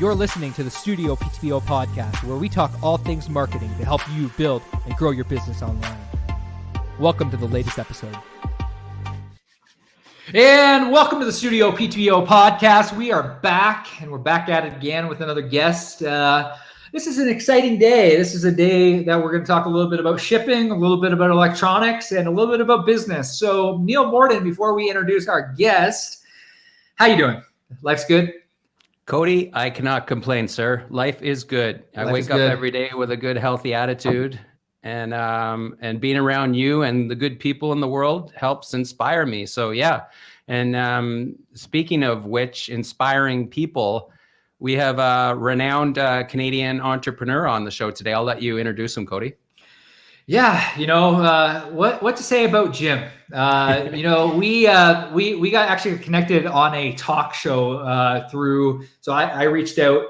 You're listening to the StudioPTBO podcast, where we talk all things marketing to help you build and grow your business online. Welcome to the latest episode. And welcome to the StudioPTBO podcast. We are back, and we're back at it again with another guest. This is an exciting day. This is a day that we're going to talk a little bit about shipping, a little bit about electronics, and a little bit about business. So, Neil Morden, before we introduce our guest, how you doing? Life's good? Cody, I cannot complain, sir. Life is good. I wake up every day with a good, healthy attitude, and being around you and the good people in the world helps inspire me. So yeah. And speaking of which, inspiring people, we have a renowned Canadian entrepreneur on the show today. I'll let you introduce him, Cody. Yeah, what to say about Jim? We got actually connected on a talk show through. So I reached out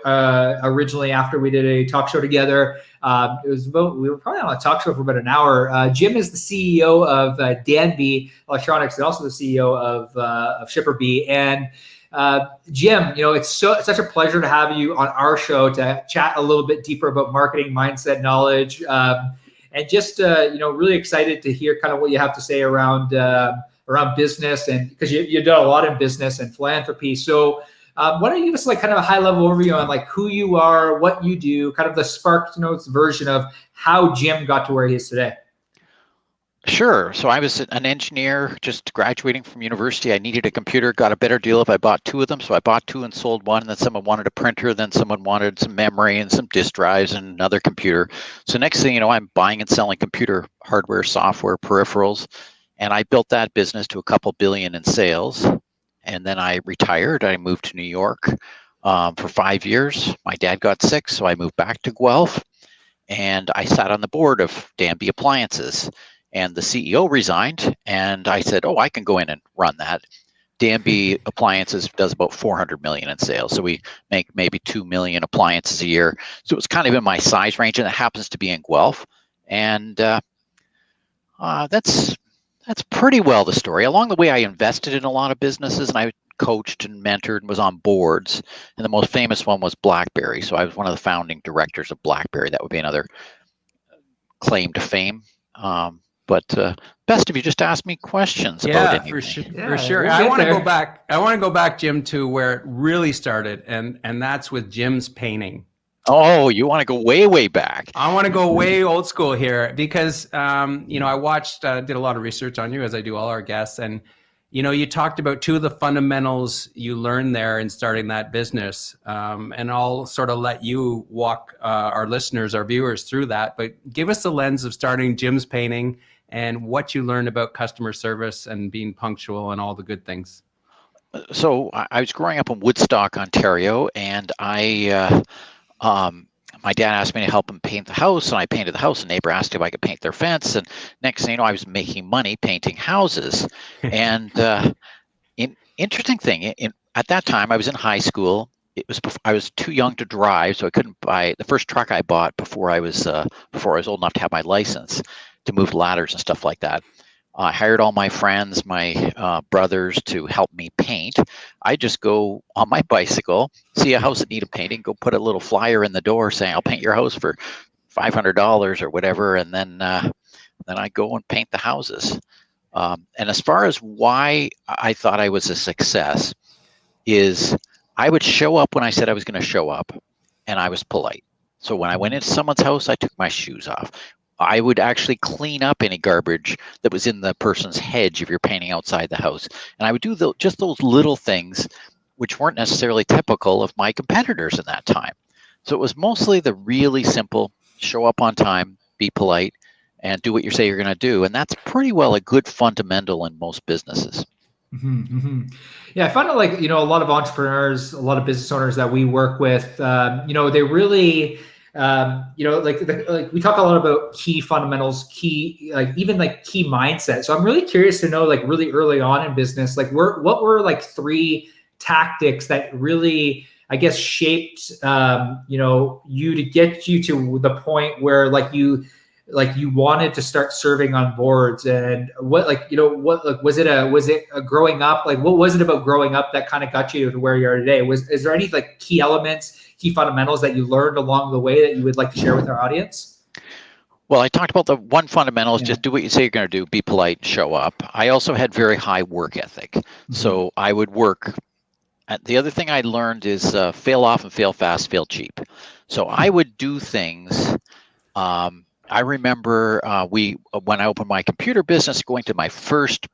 originally after we did a talk show together. We were probably on a talk show for about an hour. Jim is the CEO of Danby Electronics and also the CEO of ShipperBee. And Jim, it's such a pleasure to have you on our show to chat a little bit deeper about marketing, mindset, knowledge. And just, really excited to hear kind of what you have to say around business, and because you've done a lot in business and philanthropy. So why don't you give us like kind of a high level overview on like who you are, what you do, kind of the Spark Notes version of how Jim got to where he is today. Sure. So I was an engineer just graduating from university. I needed a computer, got a better deal if I bought two of them. So I bought two and sold one. And then someone wanted a printer. Then someone wanted some memory and some disk drives and another computer. So next thing you know, I'm buying and selling computer hardware, software, peripherals. And I built that business to a couple billion in sales. And then I retired. I moved to New York for 5 years. My dad got sick, so I moved back to Guelph. And I sat on the board of Danby Appliances. And the CEO resigned, and I said, I can go in and run that. Danby Appliances does about 400 million in sales. So we make maybe 2 million appliances a year. So it's kind of in my size range, and it happens to be in Guelph. And that's pretty well the story. Along the way, I invested in a lot of businesses, and I coached and mentored and was on boards. And the most famous one was BlackBerry. So I was one of the founding directors of BlackBerry. That would be another claim to fame. But best if you just ask me questions about anything. For sure. I want to go back. I want to go back, Jim, to where it really started, and that's with Jim's painting. Oh, you want to go way, way back? I want to go way old school here because I watched, did a lot of research on you, as I do all our guests, and you talked about two of the fundamentals you learned there in starting that business, and I'll sort of let you walk our listeners, our viewers through that. But give us the lens of starting Jim's painting and what you learned about customer service and being punctual and all the good things. So I was growing up in Woodstock, Ontario, and my dad asked me to help him paint the house, and I painted the house. A neighbor asked if I could paint their fence, and next thing you know, I was making money painting houses. And interesting thing, at that time, I was in high school. I was too young to drive, so I couldn't buy the first truck I bought before I was old enough to have my license to move ladders and stuff like that. I hired all my friends, my brothers, to help me paint. I just go on my bicycle, see a house that needed painting, go put a little flyer in the door saying, I'll paint your house for $500 or whatever, and then I go and paint the houses. And as far as why I thought I was a success is I would show up when I said I was going to show up, and I was polite. So when I went into someone's house, I took my shoes off. I would actually clean up any garbage that was in the person's hedge if you're painting outside the house. And I would do just those little things which weren't necessarily typical of my competitors in that time. So it was mostly the really simple, show up on time, be polite, and do what you say you're going to do. And that's pretty well a good fundamental in most businesses. Mm-hmm, mm-hmm. Yeah, I find it like, a lot of entrepreneurs, a lot of business owners that we work with, they really... like we talk a lot about key fundamentals, key mindset. So I'm really curious to know, like really early on in business, like what were like 3 tactics that really, I guess, shaped, you to get you to the point where like you like you wanted to start serving on boards, and what, like, you know, what, like, was it a growing up, like, what was it about growing up that kind of got you to where you are today? Is there any like key elements, key fundamentals that you learned along the way that you would like to share with our audience? Well, I talked about the one fundamental is just do what you say you're going to do, be polite, show up. I also had very high work ethic. So I would work. The other thing I learned is fail often, fail fast, fail cheap. So I would do things. I remember when I opened my computer business, going to my first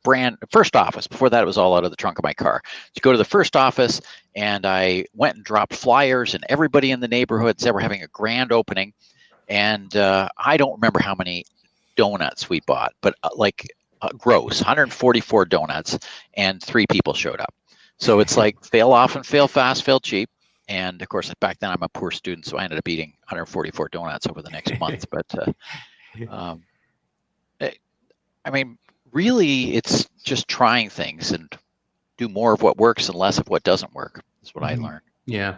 office. Before that, it was all out of the trunk of my car. To go to the first office, and I went and dropped flyers, and everybody in the neighborhood said we're having a grand opening. And I don't remember how many donuts we bought, but gross 144 donuts, and 3 people showed up. So it's like fail often, fail fast, fail cheap. And of course, back then I'm a poor student, so I ended up eating 144 donuts over the next month. But I mean, really, it's just trying things and do more of what works and less of what doesn't work. That's what I learned. Yeah.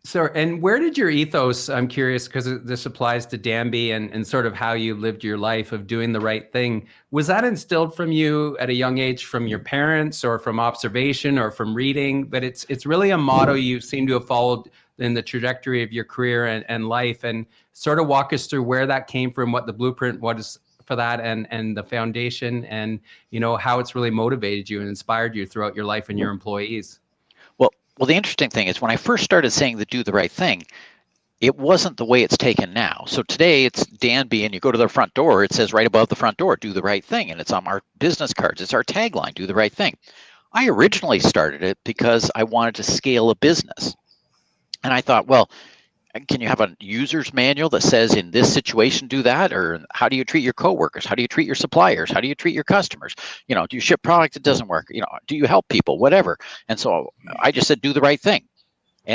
So, and where did your ethos, I'm curious, because this applies to Danby and sort of how you lived your life of doing the right thing. Was that instilled from you at a young age from your parents, or from observation, or from reading? But it's really a motto you seem to have followed in the trajectory of your career and life, and sort of walk us through where that came from, what the blueprint was for that, and the foundation, and, you know, how it's really motivated you and inspired you throughout your life and your employees. Well, the interesting thing is when I first started saying the do the right thing, it wasn't the way it's taken now. So today it's Danby, and you go to the front door, it says right above the front door, do the right thing. And it's on our business cards. It's our tagline, do the right thing. I originally started it because I wanted to scale a business. And I thought, well, can you have a user's manual that says in this situation do that? Or how do you treat your coworkers? How do you treat your suppliers? How do you treat your customers? You know, do you ship product that doesn't work? You know, do you help people? Whatever. And so I just said do the right thing,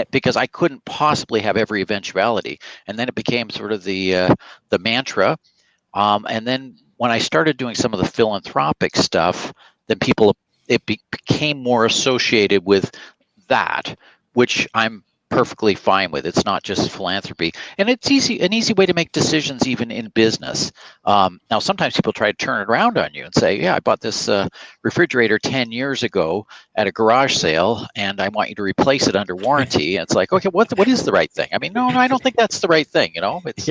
because I couldn't possibly have every eventuality. And then it became sort of the mantra. And then when I started doing some of the philanthropic stuff, then it became more associated with that, which I'm perfectly fine with. It's not just philanthropy, and it's an easy way to make decisions even in business. Now, sometimes people try to turn it around on you and say, yeah, I bought this refrigerator 10 years ago at a garage sale, and I want you to replace it under warranty. And it's like, okay, what is the right thing? I mean, no, I don't think that's the right thing. You know, it's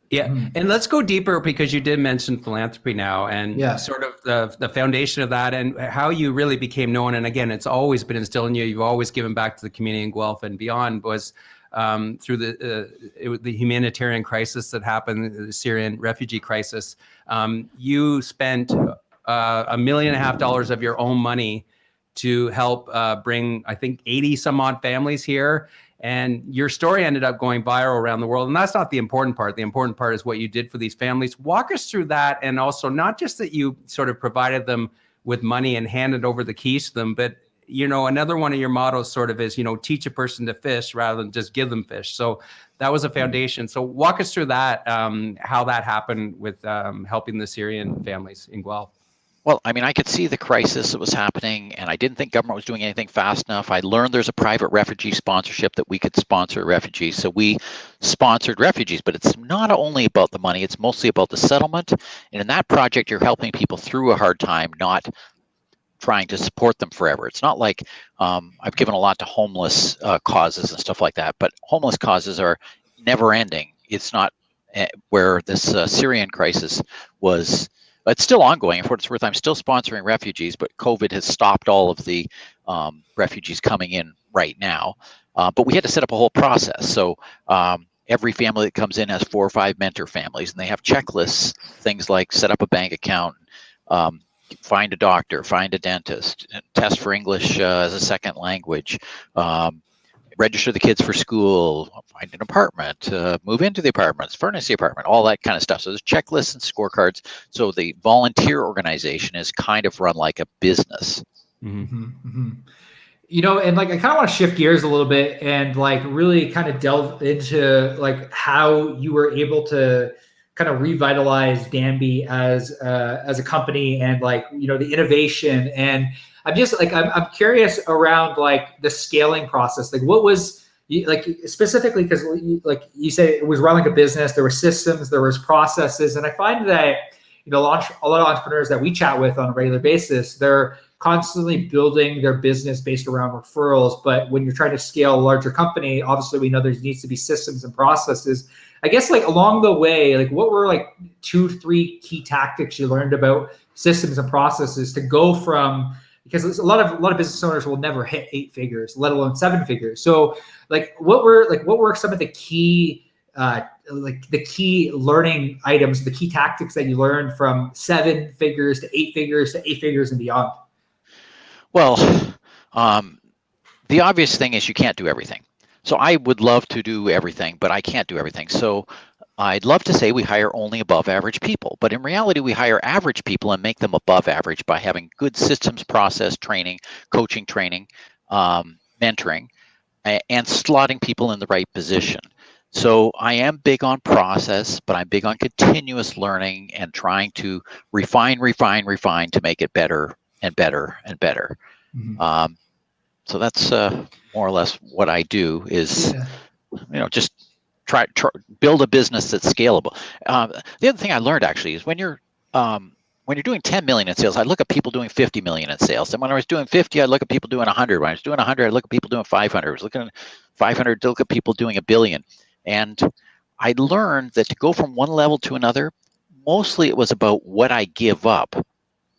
Yeah, and let's go deeper, because you did mention philanthropy now, and sort of the foundation of that, and how you really became known. And again, it's always been instilled in you. You've always given back to the community in Guelph and beyond. Was through the humanitarian crisis that happened, the Syrian refugee crisis. You spent $1.5 million of your own money to help bring, I think, 80 some odd families here. And your story ended up going viral around the world. And that's not the important part. The important part is what you did for these families. Walk us through that. And also, not just that you sort of provided them with money and handed over the keys to them, but, you know, another one of your mottos sort of is, you know, teach a person to fish rather than just give them fish. So that was a foundation. So walk us through that, how that happened with helping the Syrian families in Guelph. Well, I mean, I could see the crisis that was happening, and I didn't think government was doing anything fast enough. I learned there's a private refugee sponsorship that we could sponsor refugees. So we sponsored refugees, but it's not only about the money, it's mostly about the settlement. And in that project, you're helping people through a hard time, not trying to support them forever. It's not like I've given a lot to homeless causes and stuff like that, but homeless causes are never ending. It's not where this Syrian crisis was. It's still ongoing. For what it's worth, I'm still sponsoring refugees, but COVID has stopped all of the refugees coming in right now. But we had to set up a whole process. So every family that comes in has 4 or 5 mentor families, and they have checklists, things like set up a bank account, find a doctor, find a dentist, test for English as a second language, register the kids for school, find an apartment, move into the apartments, furnish the apartment, all that kind of stuff. So there's checklists and scorecards. So the volunteer organization is kind of run like a business. Mm-hmm. Mm-hmm. You know, and like I kind of want to shift gears a little bit and like really kind of delve into like how you were able to kind of revitalize Danby as a company, and like, you know, the innovation. And I'm just like, I'm curious around like the scaling process. Like what was like specifically because like you say it was run like a business, there were systems, there was processes, and I find that a lot of entrepreneurs that we chat with on a regular basis, they're constantly building their business based around referrals. But when you're trying to scale a larger company, obviously we know there needs to be systems and processes. I guess like along the way, like what were like 2-3 key tactics you learned about systems and processes to go from, because a lot of business owners will never hit 8 figures, let alone 7 figures. So like what were some of the key the key learning items, the key tactics that you learned from 7 figures to 8 figures to 8 figures and beyond? Well, the obvious thing is you can't do everything. So I would love to do everything, but I can't do everything. So I'd love to say we hire only above average people, but in reality, we hire average people and make them above average by having good systems, process, training, coaching training, mentoring, and slotting people in the right position. So I am big on process, but I'm big on continuous learning and trying to refine to make it better and better and better. Mm-hmm. So that's more or less what I do is, just try build a business that's scalable. The other thing I learned actually is when you're doing 10 million in sales, I look at people doing 50 million in sales. And when I was doing 50, I look at people doing 100. When I was doing 100, I look at people doing 500. I was looking at 500 to look at people doing 1 billion. And I learned that to go from one level to another, mostly it was about what I give up.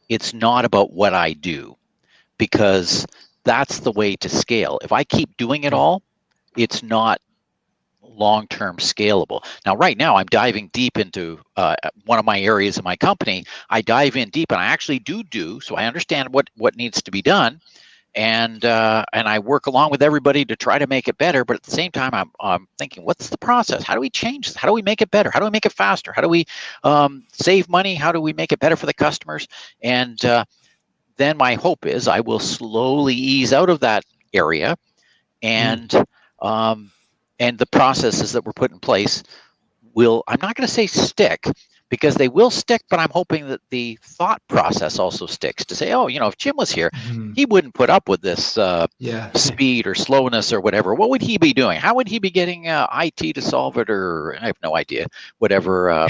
It's not about what I do, because that's the way to scale. If I keep doing it all, it's not long-term scalable. Now, right now, I'm diving deep into one of my areas of my company. I dive in deep, and I actually do. So I understand what needs to be done, and I work along with everybody to try to make it better. But at the same time, I'm thinking, what's the process? How do we change this? How do we make it better? How do we make it faster? How do we save money? How do we make it better for the customers? And then my hope is I will slowly ease out of that area, and the processes that were put in place will, I'm not going to say stick, because they will stick, but I'm hoping that the thought process also sticks to say, oh, if Jim was here, he wouldn't put up with this speed or slowness or whatever. What would he be doing? How would he be getting IT to solve it? Or I have no idea, whatever.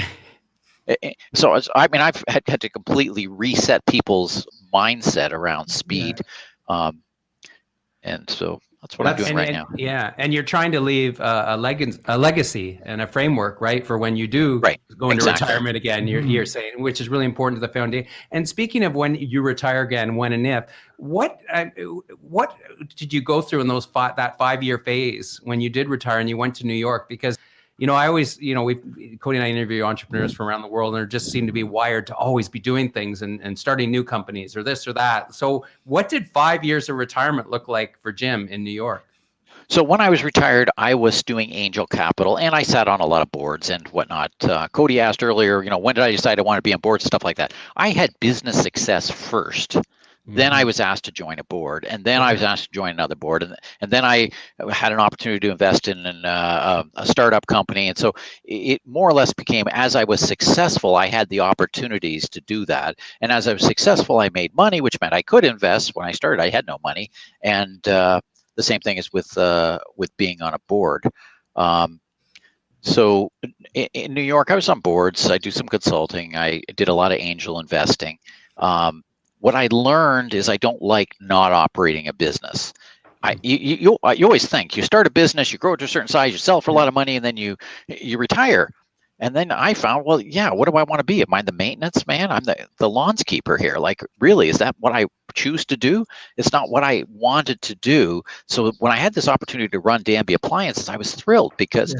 So, I've had to completely reset people's mindset around speed. And so that's what I'm doing right now. Yeah, and you're trying to leave a legacy and a framework, right, for when you do go into retirement again. You're saying, which is really important to the foundation. And speaking of when you retire again, when and if, what did you go through in that 5-year phase when you did retire and you went to New York? Because I always, Cody and I interview entrepreneurs from around the world, and they just seem to be wired to always be doing things and starting new companies or this or that. So what did 5 years of retirement look like for Jim in New York? So when I was retired, I was doing angel capital, and I sat on a lot of boards and whatnot. Cody asked earlier, when did I decide I want to be on boards and stuff like that? I had business success first. Then I was asked to join a board, and then I was asked to join another board, and then I had an opportunity to invest in a startup company. And so it more or less became, as I was successful, I had the opportunities to do that. And as I was successful, I made money, which meant I could invest. When I started, I had no money. And the same thing is with being on a board. So in New York, I was on boards. I do some consulting. I did a lot of angel investing. What I learned is I don't like not operating a business. You always think you start a business, you grow it to a certain size, you sell for a lot of money, and then you retire. And then I found, well, yeah, what do I want to be? Am I the maintenance man? I'm the lawnskeeper here. Like, really, is that what I choose to do? It's not what I wanted to do. So when I had this opportunity to run Danby Appliances, I was thrilled because,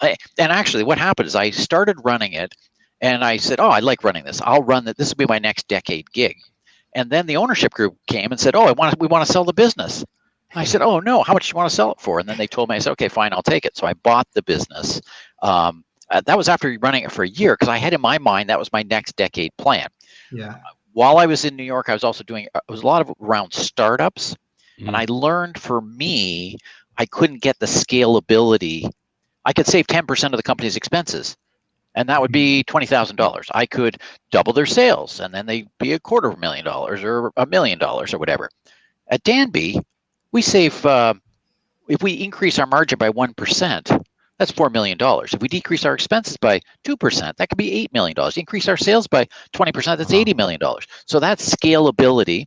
and actually what happened is I started running it, and I said, oh, I like running this. I'll run that. This will be my next decade gig. And then the ownership group came and said, oh, we want to sell the business. I said, oh, no, how much do you want to sell it for? And then they told me, I said, okay, fine, I'll take it. So I bought the business. That was after running it for a year, because I had in my mind that was my next decade plan. Yeah. While I was in New York, I was also doing, it was a lot of around startups. And I learned, for me, I couldn't get the scalability. I could save 10% of the company's expenses, and that would be $20,000. I could double their sales, and then they'd be $250,000 or $1 million or whatever. At Danby, we save if we increase our margin by 1%, that's $4 million. If we decrease our expenses by 2%, that could be $8 million. Increase our sales by 20%, that's $80 million. So that's scalability.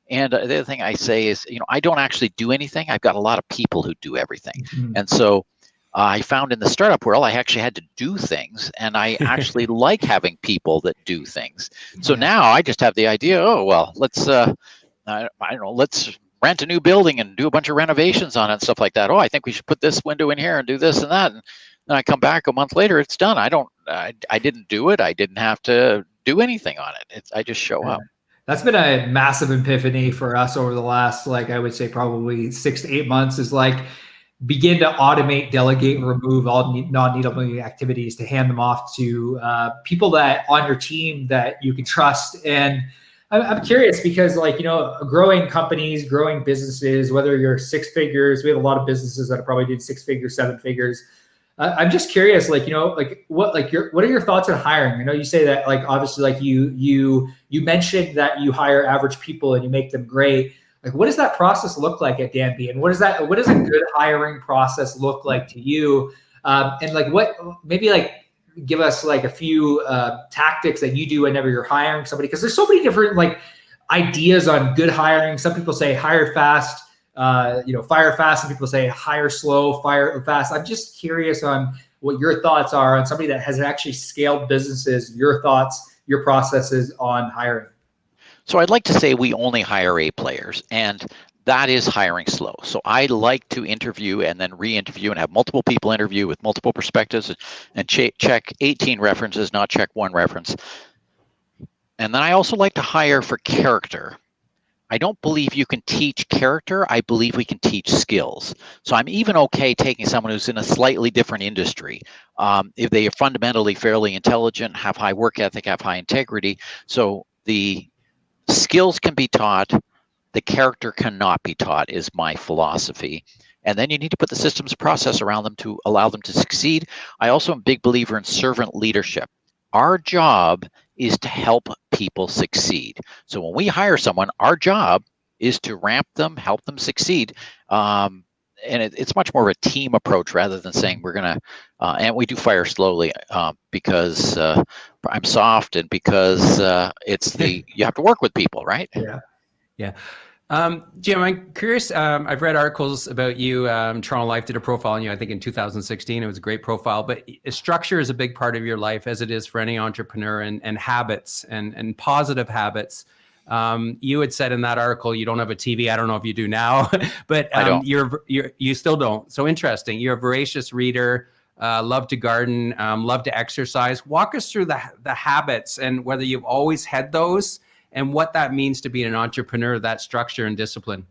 And the other thing I say is, I don't actually do anything. I've got a lot of people who do everything. And so I found in the startup world, I actually had to do things, and I actually like having people that do things. So now I just have the idea, let's, I don't know, let's rent a new building and do a bunch of renovations on it and stuff like that. I think we should put this window in here and do this and that. And then I come back a month later, it's done. I didn't do it. I didn't have to do anything on it. I just show up. That's been a massive epiphany for us over the last, I would say probably 6 to 8 months, is begin to automate, delegate, and remove all non-needle-moving activities to hand them off to people that on your team that you can trust. And I'm curious because growing companies, growing businesses, whether you're 6 figures, we have a lot of businesses that are probably doing 6 figures, 7 figures. I'm just curious, what are your thoughts on hiring? I know you say that, obviously, you mentioned that you hire average people and you make them great. What does that process look like at Danby? And what does a good hiring process look like to you? Give us a few tactics that you do whenever you're hiring somebody, because there's so many different ideas on good hiring. Some people say hire fast, fire fast. Some people say hire slow, fire fast. I'm just curious on what your thoughts are on somebody that has actually scaled businesses, your thoughts, your processes on hiring. So I'd like to say we only hire A players, and that is hiring slow. So I like to interview and then re-interview and have multiple people interview with multiple perspectives and check 18 references, not check 1 reference. And then I also like to hire for character. I don't believe you can teach character. I believe we can teach skills. So I'm even okay taking someone who's in a slightly different industry. If they are fundamentally fairly intelligent, have high work ethic, have high integrity. So the skills can be taught. The character cannot be taught is my philosophy. And then you need to put the systems process around them to allow them to succeed. I also am a big believer in servant leadership. Our job is to help people succeed. So when we hire someone, our job is to ramp them, help them succeed. And it's much more of a team approach rather than saying we're going to, and we do fire slowly because I'm soft and because you have to work with people, right? Yeah. Jim, I'm curious. I've read articles about you. Toronto Life did a profile on you, I think in 2016. It was a great profile, but structure is a big part of your life, as it is for any entrepreneur, and habits and positive habits. You had said in that article, you don't have a TV. I don't know if you do now, but you still don't. So interesting. You're a voracious reader, love to garden, love to exercise. Walk us through the habits and whether you've always had those, and what that means to be an entrepreneur, that structure and discipline.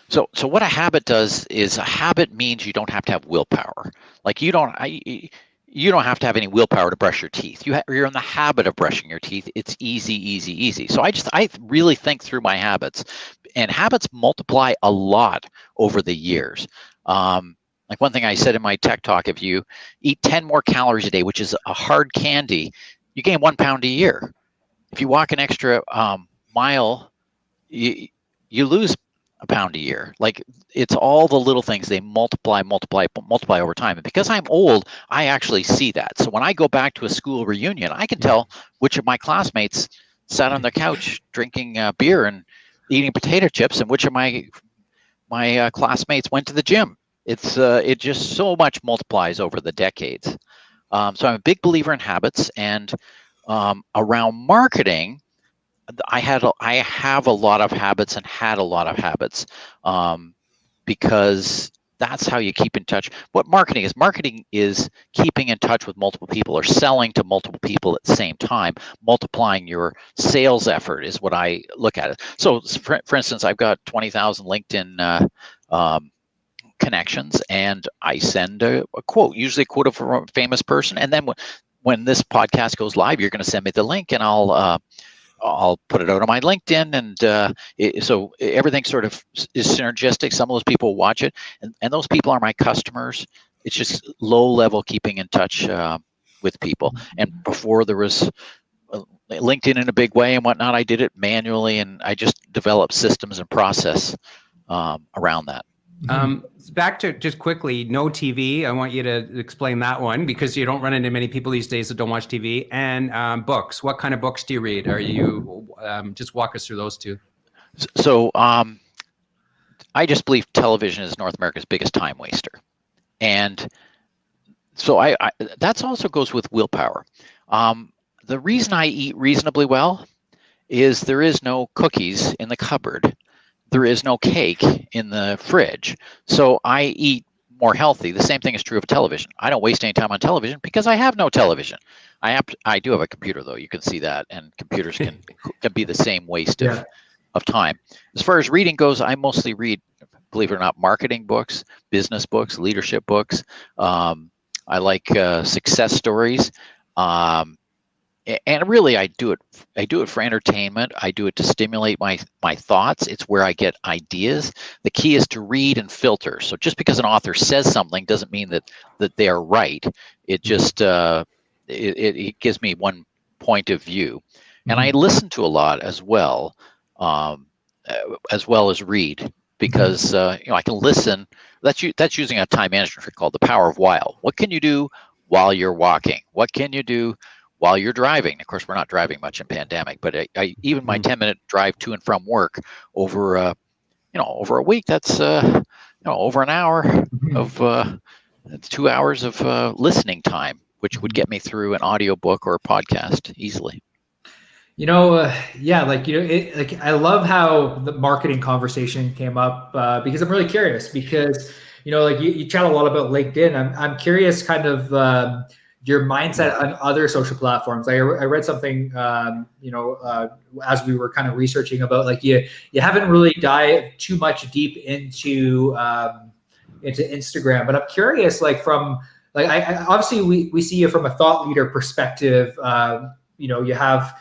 So what a habit does is a habit means you don't have to have willpower. You don't have to have any willpower to brush your teeth. You're in the habit of brushing your teeth. It's easy. So I really think through my habits, and habits multiply a lot over the years. One thing I said in my tech talk, if you eat 10 more calories a day, which is a hard candy, you gain 1 pound a year. If you walk an extra mile, you lose a pound a year. It's all the little things. They multiply over time. And because I'm old, I actually see that. So when I go back to a school reunion, I can tell which of my classmates sat on the couch drinking beer and eating potato chips, and which of my classmates went to the gym. It just so much multiplies over the decades. So I'm a big believer in habits, and around marketing, I have a lot of habits and had a lot of habits because that's how you keep in touch. What marketing is keeping in touch with multiple people or selling to multiple people at the same time. Multiplying your sales effort is what I look at it. So for instance, I've got 20,000 LinkedIn connections, and I send a quote, usually a quote from a famous person, and then when this podcast goes live, you're going to send me the link, and I'll put it out on my LinkedIn, and so everything sort of is synergistic. Some of those people watch it, and those people are my customers. It's just low level keeping in touch with people. And before there was LinkedIn in a big way and whatnot, I did it manually, and I just developed systems and process around that. Back to just quickly, no TV. I want you to explain that one because you don't run into many people these days that don't watch TV. And books. What kind of books do you read? Are you just walk us through those two? So I just believe television is North America's biggest time waster, and so I that also goes with willpower. The reason I eat reasonably well is there is no cookies in the cupboard. There is no cake in the fridge. So I eat more healthy. The same thing is true of television. I don't waste any time on television because I have no television. I do have a computer though. You can see that, and computers can be the same waste of time. As far as reading goes, I mostly read, believe it or not, marketing books, business books, leadership books. I like success stories. And really, I do it for entertainment. I do it to stimulate my thoughts. It's where I get ideas. The key is to read and filter. So just because an author says something doesn't mean that they are right. It just it gives me one point of view, and I listen to a lot as well as read, because I can listen. That's using a time management trick called the power of while. What can you do while you're walking? What can you do while you're driving? Of course, we're not driving much in pandemic, but I even my 10-minute drive to and from work over a week, that's over an hour of 2 hours of listening time, which would get me through an audiobook or a podcast easily. I love how the marketing conversation came up because I'm really curious because, you chat a lot about LinkedIn. I'm curious kind of your mindset on other social platforms. I read something, as we were kind of researching about you haven't really dived too much deep into Instagram, but I'm curious, I obviously we see you from a thought leader perspective. You have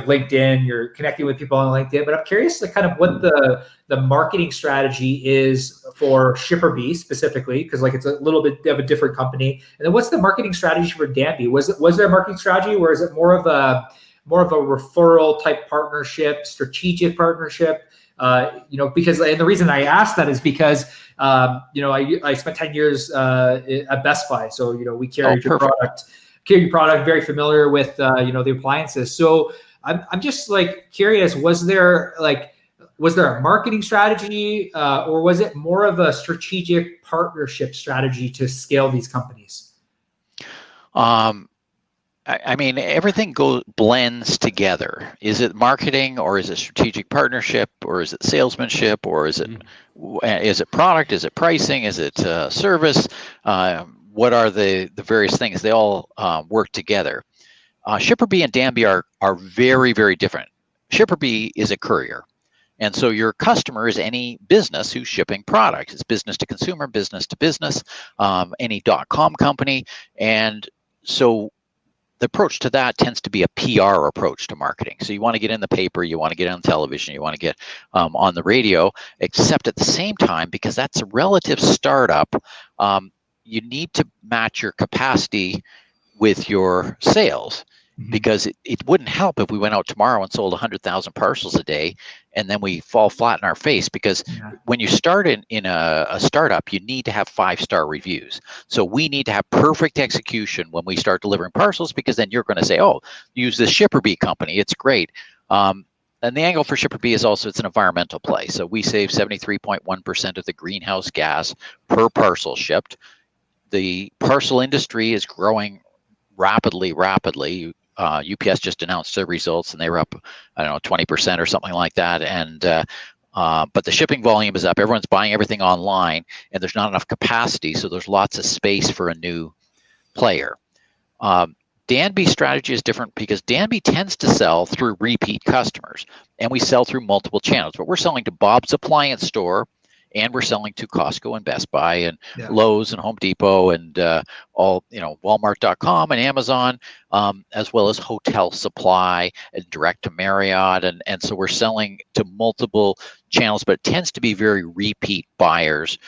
LinkedIn, you're connecting with people on LinkedIn, but I'm curious kind of what the marketing strategy is for ShipperBee specifically, because it's a little bit of a different company. And then what's the marketing strategy for Danby? Was there a marketing strategy, or is it more of a referral type partnership, strategic partnership? Because, and the reason I asked that is because I spent 10 years at Best Buy, so we carried your product. Very familiar with the appliances. So I'm just curious, was there a marketing strategy or was it more of a strategic partnership strategy to scale these companies? I mean, everything blends together. Is it marketing, or is it strategic partnership, or is it salesmanship, or is it product? Is it pricing? Is it service? What are the various things? They all work together. ShipperBee and Danby are very, very different. ShipperBee is a courier. And so your customer is any business who's shipping products. It's business to consumer, business to business, any .com company. And so the approach to that tends to be a PR approach to marketing. So you want to get in the paper, you want to get on television, you want to get on the radio, except at the same time, because that's a relative startup, you need to match your capacity with your sales, because it wouldn't help if we went out tomorrow and sold 100,000 parcels a day and then we fall flat in our face, because when you start in a startup, you need to have 5-star reviews. So we need to have perfect execution when we start delivering parcels, because then you're going to say, oh, use this ShipperBee company, it's great. And the angle for ShipperBee is also it's an environmental play. So we save 73.1% of the greenhouse gas per parcel shipped. The parcel industry is growing rapidly. UPS just announced their results, and they were up, 20% or something like that. And but the shipping volume is up. Everyone's buying everything online, and there's not enough capacity, so there's lots of space for a new player. Danby's strategy is different because Danby tends to sell through repeat customers, and we sell through multiple channels. But we're selling to Bob's Appliance Store, and we're selling to Costco and Best Buy and Lowe's and Home Depot and Walmart.com and Amazon, as well as Hotel Supply and direct to Marriott. And so we're selling to multiple channels, but it tends to be very repeat buyers.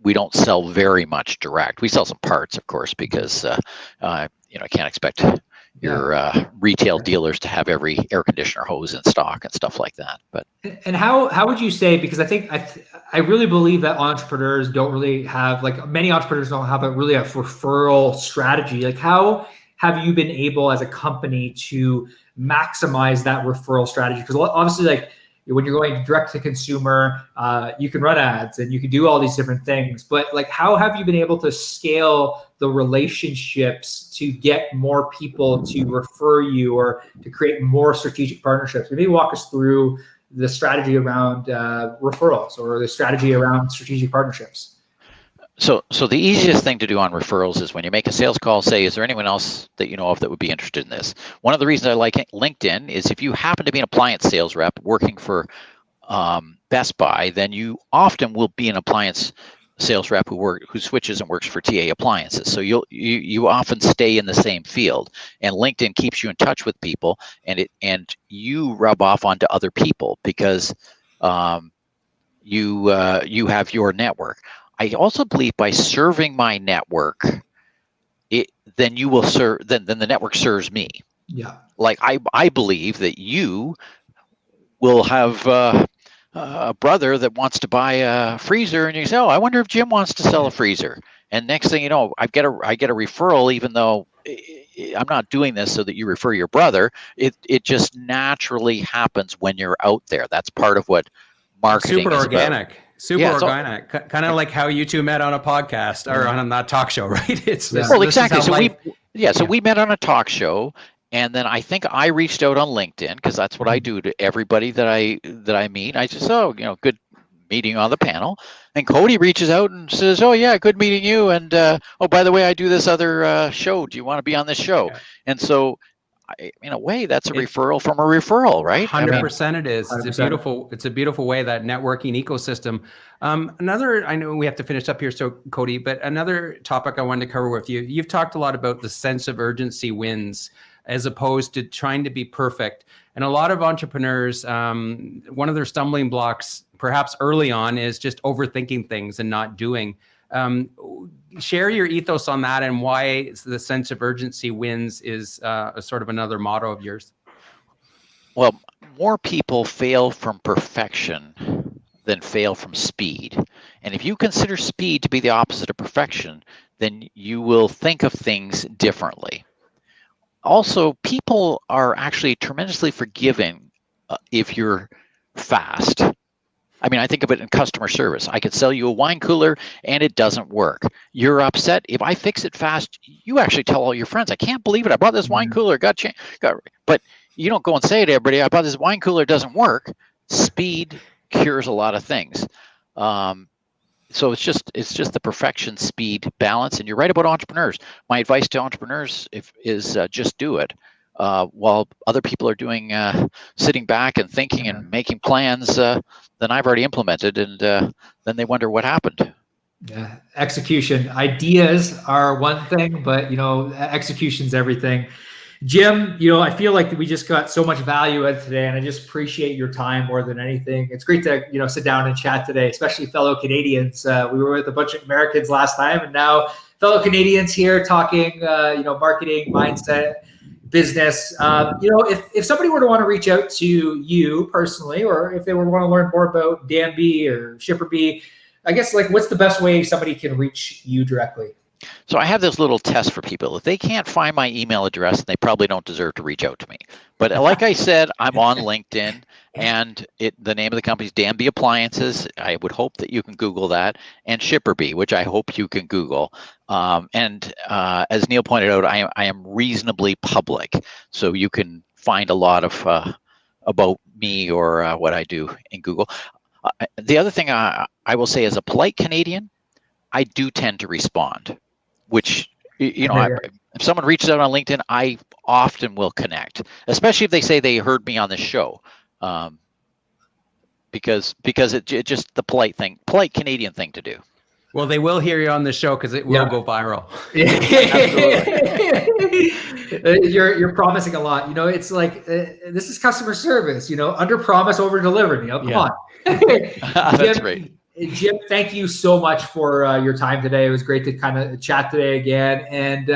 We don't sell very much direct. We sell some parts, of course, because I can't expect retail dealers to have every air conditioner hose in stock and stuff like that. But and how would you say, because I think I really believe that entrepreneurs don't really have, like many entrepreneurs don't have a referral strategy. Like how have you been able as a company to maximize that referral strategy? Because obviously, like when you're going direct to consumer, you can run ads and you can do all these different things, but like how have you been able to scale the relationships to get more people to refer you or to create more strategic partnerships? Maybe walk us through the strategy around referrals or the strategy around strategic partnerships. So the easiest thing to do on referrals is when you make a sales call, say, is there anyone else that you know of that would be interested in this? One of the reasons I like LinkedIn is if you happen to be an appliance sales rep working for Best Buy, then you often will be an appliance sales rep who switches and works for TA Appliances. So you often stay in the same field, and LinkedIn keeps you in touch with people, and you rub off onto other people because you have your network. I also believe by serving my network, then you will serve. Then the network serves me. Yeah. Like I believe that you will have a brother that wants to buy a freezer, and you say, "Oh, I wonder if Jim wants to sell a freezer." And next thing you know, I get a referral, even though I'm not doing this so that you refer your brother. It just naturally happens when you're out there. That's part of what marketing is organic. about. Super organic, kind of like how you two met on a podcast or on that talk show, right? Well, exactly. So we met on a talk show, and then I think I reached out on LinkedIn because that's what I do to everybody that I meet. I just good meeting on the panel, and Cody reaches out and says, "Oh yeah, good meeting you, and oh by the way, I do this other show. Do you want to be on this show?" Yeah. And so, in a way, that's a referral from a referral, right? 100% it is. 100%. It's a beautiful way, that networking ecosystem. I know we have to finish up here, so Cody, but another topic I wanted to cover with you. You've talked a lot about the sense of urgency wins as opposed to trying to be perfect. And a lot of entrepreneurs, one of their stumbling blocks, perhaps early on, is just overthinking things and not doing. Share your ethos on that and why the sense of urgency wins is a sort of another motto of yours. Well, more people fail from perfection than fail from speed. And if you consider speed to be the opposite of perfection, then you will think of things differently. Also, people are actually tremendously forgiving if you're fast. I mean, I think of it in customer service. I could sell you a wine cooler and it doesn't work. You're upset. If I fix it fast, you actually tell all your friends, "I can't believe it. I bought this wine cooler, but you don't go and say to everybody, "I bought this wine cooler, it doesn't work." Speed cures a lot of things. So it's just the perfection speed balance. And you're right about entrepreneurs. My advice to entrepreneurs is just do it. While other people are doing sitting back and thinking and making plans, then I've already implemented, and then they wonder what happened. Yeah, execution. Ideas are one thing, but execution's everything. Jim, I feel like we just got so much value out today, and I just appreciate your time more than anything. It's great to sit down and chat today, especially fellow Canadians. We were with a bunch of Americans last time, and now fellow Canadians here talking, marketing, mindset, business. If somebody were to want to reach out to you personally, or if they would want to learn more about Danby or ShipperBee, I guess what's the best way somebody can reach you directly? So I have this little test for people. If they can't find my email address, they probably don't deserve to reach out to me. But like I said, I'm on LinkedIn, and the name of the company is Danby Appliances. I would hope that you can Google that, and ShipperBee, which I hope you can Google. As Neil pointed out, I am reasonably public, so you can find a lot of about me or what I do in Google. The other thing I will say, as a polite Canadian, I do tend to respond. Which, if someone reaches out on LinkedIn, I often will connect, especially if they say they heard me on this show, because it's just the polite Canadian thing to do. Well, they will hear you on the show because it will go viral. You're promising a lot. It's like this is customer service. Under promise, over deliver. Come on. That's right. Jim, thank you so much for your time today. It was great to kind of chat today again. And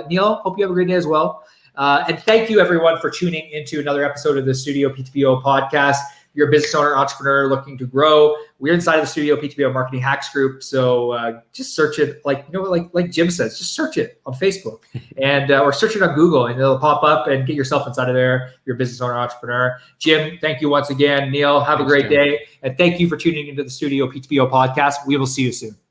Neil, hope you have a great day as well. And thank you everyone for tuning into another episode of the Studio PTBO podcast. You're a business owner, entrepreneur looking to grow. We're inside of the Studio PTBO Marketing Hacks group. So just search it, like Jim says, just search it on Facebook and or search it on Google, and it'll pop up, and get yourself inside of there. You're a business owner, entrepreneur. Jim, thank you once again. Neil, have a great day. And thank you for tuning into the Studio PTBO podcast. We will see you soon.